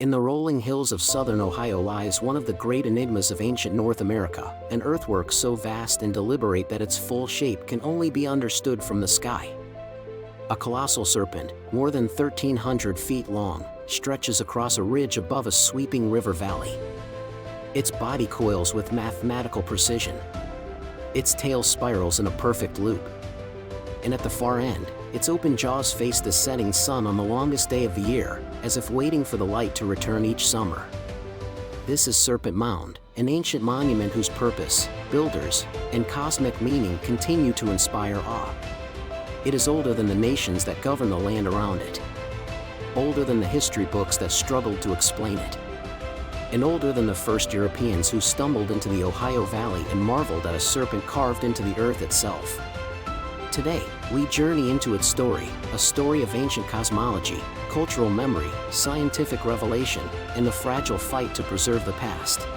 In the rolling hills of southern Ohio lies one of the great enigmas of ancient North America, an earthwork so vast and deliberate that its full shape can only be understood from the sky. A colossal serpent, more than 1,300 feet long, stretches across a ridge above a sweeping river valley. Its body coils with mathematical precision. Its tail spirals in a perfect loop. And at the far end, its open jaws face the setting sun on the longest day of the year, as if waiting for the light to return each summer. This is Serpent Mound, an ancient monument whose purpose, builders, and cosmic meaning continue to inspire awe. It is older than the nations that govern the land around it. Older than the history books that struggled to explain it. And older than the first Europeans who stumbled into the Ohio Valley and marveled at a serpent carved into the earth itself. Today, we journey into its story, a story of ancient cosmology, cultural memory, scientific revelation, and the fragile fight to preserve the past.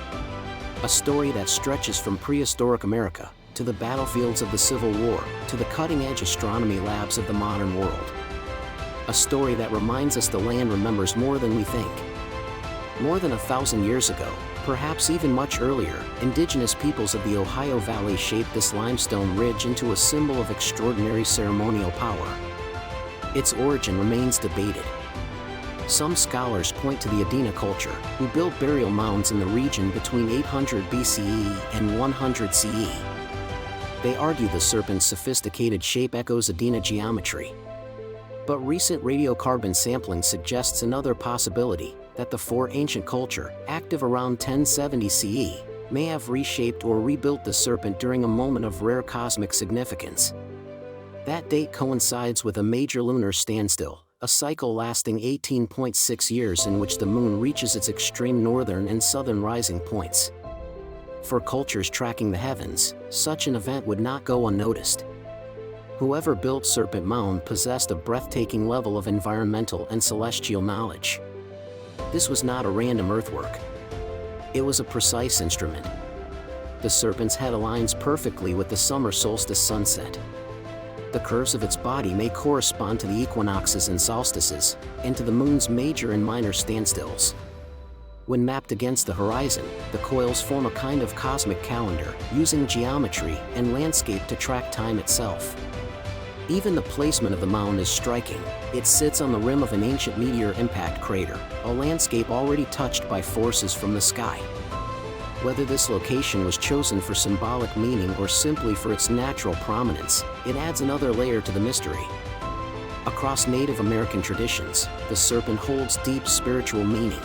A story that stretches from prehistoric America, to the battlefields of the Civil War, to the cutting-edge astronomy labs of the modern world. A story that reminds us the land remembers more than we think. More than 1,000 years ago, perhaps even much earlier, indigenous peoples of the Ohio Valley shaped this limestone ridge into a symbol of extraordinary ceremonial power. Its origin remains debated. Some scholars point to the Indigenous culture, who built burial mounds in the region between 800 BCE and 100 CE. They argue the serpent's sophisticated shape echoes Indigenous geometry. But recent radiocarbon sampling suggests another possibility, that the four ancient culture, active around 1070 CE, may have reshaped or rebuilt the serpent during a moment of rare cosmic significance. That date coincides with a major lunar standstill, a cycle lasting 18.6 years in which the moon reaches its extreme northern and southern rising points. For cultures tracking the heavens, such an event would not go unnoticed. Whoever built Serpent Mound possessed a breathtaking level of environmental and celestial knowledge. This was not a random earthwork. It was a precise instrument. The serpent's head aligns perfectly with the summer solstice sunset. The curves of its body may correspond to the equinoxes and solstices, and to the moon's major and minor standstills. When mapped against the horizon, the coils form a kind of cosmic calendar, using geometry and landscape to track time itself. Even the placement of the mound is striking. It sits on the rim of an ancient meteor impact crater, a landscape already touched by forces from the sky. Whether this location was chosen for symbolic meaning or simply for its natural prominence, it adds another layer to the mystery. Across Native American traditions, the serpent holds deep spiritual meaning.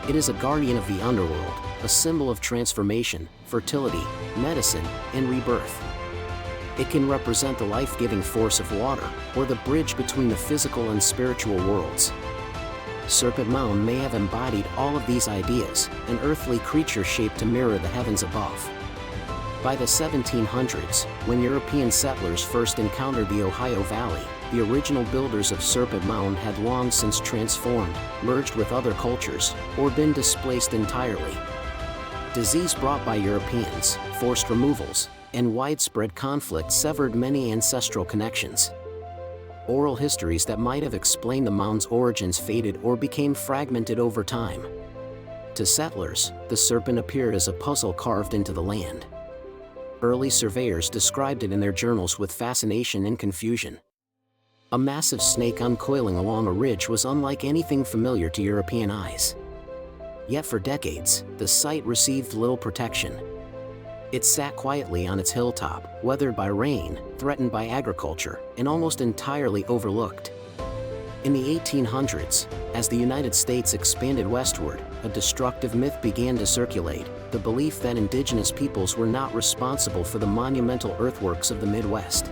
It is a guardian of the underworld, a symbol of transformation, fertility, medicine, and rebirth. It can represent the life-giving force of water, or the bridge between the physical and spiritual worlds. Serpent Mound may have embodied all of these ideas, an earthly creature shaped to mirror the heavens above. By the 1700s, when European settlers first encountered the Ohio Valley, the original builders of Serpent Mound had long since transformed, merged with other cultures, or been displaced entirely. Disease brought by Europeans, forced removals, and widespread conflict severed many ancestral connections. Oral histories that might have explained the mound's origins faded or became fragmented over time. To settlers, the serpent appeared as a puzzle carved into the land. Early surveyors described it in their journals with fascination and confusion. A massive snake uncoiling along a ridge was unlike anything familiar to European eyes. Yet for decades, the site received little protection. It sat quietly on its hilltop, weathered by rain, threatened by agriculture, and almost entirely overlooked. In the 1800s, as the United States expanded westward, a destructive myth began to circulate, the belief that indigenous peoples were not responsible for the monumental earthworks of the Midwest.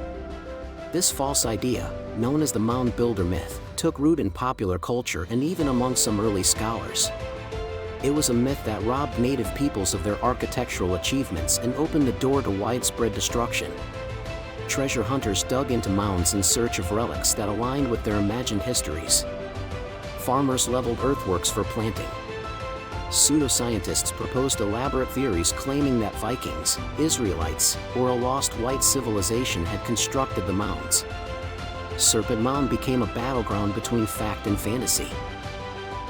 This false idea, known as the mound builder myth, took root in popular culture and even among some early scholars. It was a myth that robbed native peoples of their architectural achievements and opened the door to widespread destruction. Treasure hunters dug into mounds in search of relics that aligned with their imagined histories. Farmers leveled earthworks for planting. Pseudoscientists proposed elaborate theories claiming that Vikings, Israelites, or a lost white civilization had constructed the mounds. Serpent Mound became a battleground between fact and fantasy.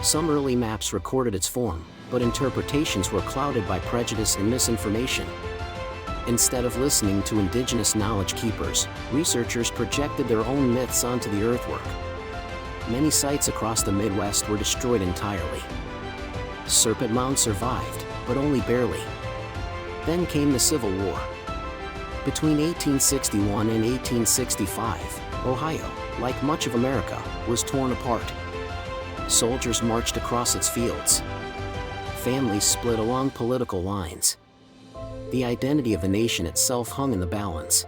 Some early maps recorded its form, but interpretations were clouded by prejudice and misinformation. Instead of listening to indigenous knowledge keepers, researchers projected their own myths onto the earthwork. Many sites across the Midwest were destroyed entirely. Serpent Mound survived, but only barely. Then came the Civil War. Between 1861 and 1865, Ohio, like much of America, was torn apart. Soldiers marched across its fields. Families split along political lines. The identity of the nation itself hung in the balance.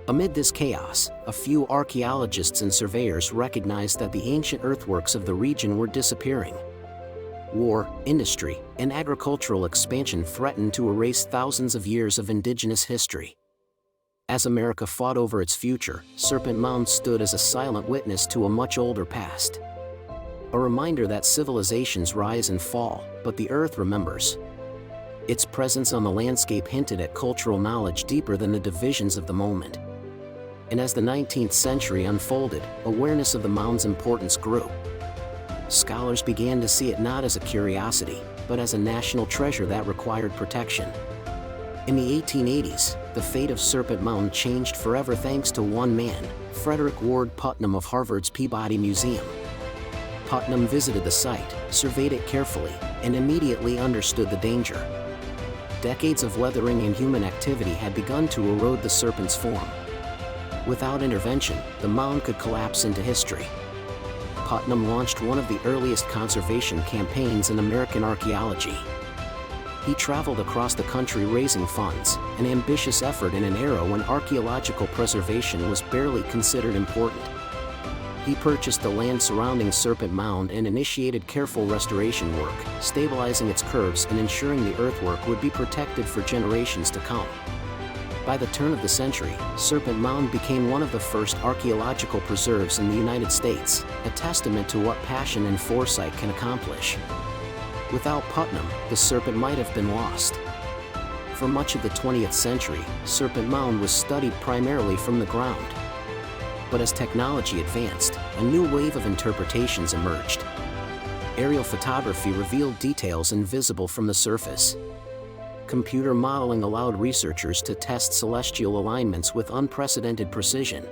Amid this chaos, a few archaeologists and surveyors recognized that the ancient earthworks of the region were disappearing. War, industry, and agricultural expansion threatened to erase thousands of years of indigenous history. As America fought over its future, Serpent Mound stood as a silent witness to a much older past. A reminder that civilizations rise and fall, but the earth remembers. Its presence on the landscape hinted at cultural knowledge deeper than the divisions of the moment. And as the 19th century unfolded, awareness of the mound's importance grew. Scholars began to see it not as a curiosity, but as a national treasure that required protection. In the 1880s, the fate of Serpent Mound changed forever thanks to one man, Frederick Ward Putnam of Harvard's Peabody Museum. Putnam visited the site, surveyed it carefully, and immediately understood the danger. Decades of weathering and human activity had begun to erode the serpent's form. Without intervention, the mound could collapse into history. Putnam launched one of the earliest conservation campaigns in American archaeology. He traveled across the country raising funds, an ambitious effort in an era when archaeological preservation was barely considered important. He purchased the land surrounding Serpent Mound and initiated careful restoration work, stabilizing its curves and ensuring the earthwork would be protected for generations to come. By the turn of the century, Serpent Mound became one of the first archaeological preserves in the United States, a testament to what passion and foresight can accomplish. Without Putnam, the serpent might have been lost. For much of the 20th century, Serpent Mound was studied primarily from the ground. But as technology advanced, a new wave of interpretations emerged. Aerial photography revealed details invisible from the surface. Computer modeling allowed researchers to test celestial alignments with unprecedented precision.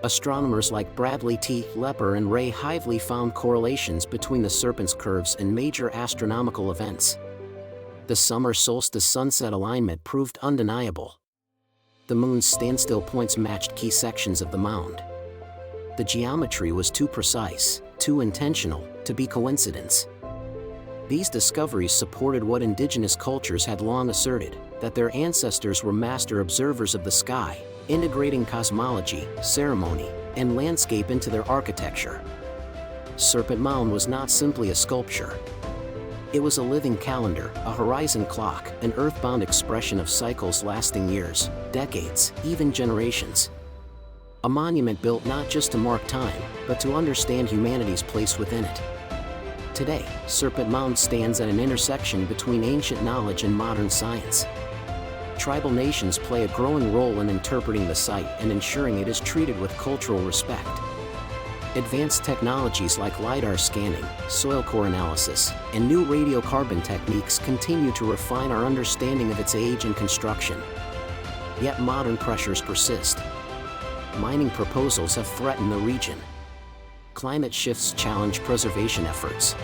Astronomers like Bradley T. Lepper and Ray Hively found correlations between the serpent's curves and major astronomical events. The summer solstice sunset alignment proved undeniable. The moon's standstill points matched key sections of the mound. The geometry was too precise, too intentional, to be coincidence. These discoveries supported what indigenous cultures had long asserted, that their ancestors were master observers of the sky, integrating cosmology, ceremony, and landscape into their architecture. Serpent Mound was not simply a sculpture. It was a living calendar, a horizon clock, an earthbound expression of cycles lasting years, decades, even generations. A monument built not just to mark time, but to understand humanity's place within it. Today, Serpent Mound stands at an intersection between ancient knowledge and modern science. Tribal nations play a growing role in interpreting the site and ensuring it is treated with cultural respect. Advanced technologies like LiDAR scanning, soil core analysis, and new radiocarbon techniques continue to refine our understanding of its age and construction. Yet modern pressures persist. Mining proposals have threatened the region. Climate shifts challenge preservation efforts.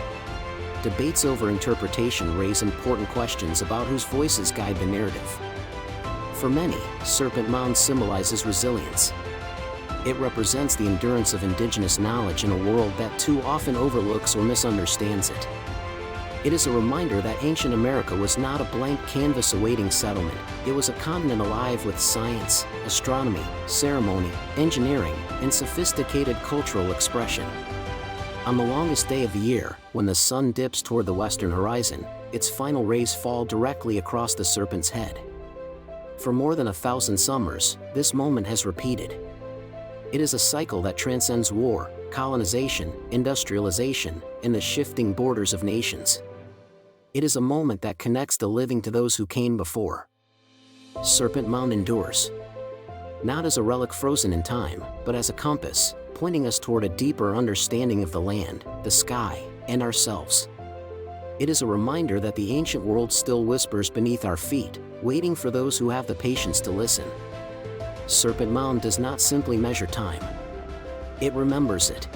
Debates over interpretation raise important questions about whose voices guide the narrative. For many, Serpent Mound symbolizes resilience. It represents the endurance of indigenous knowledge in a world that too often overlooks or misunderstands it. It is a reminder that ancient America was not a blank canvas awaiting settlement. It was a continent alive with science, astronomy, ceremony, engineering, and sophisticated cultural expression. On the longest day of the year, when the sun dips toward the western horizon, its final rays fall directly across the serpent's head. For more than 1,000 summers, this moment has repeated. It is a cycle that transcends war, colonization, industrialization, and the shifting borders of nations. It is a moment that connects the living to those who came before. Serpent Mound endures. Not as a relic frozen in time, but as a compass, pointing us toward a deeper understanding of the land, the sky, and ourselves. It is a reminder that the ancient world still whispers beneath our feet, waiting for those who have the patience to listen. Serpent Mound does not simply measure time. It remembers it.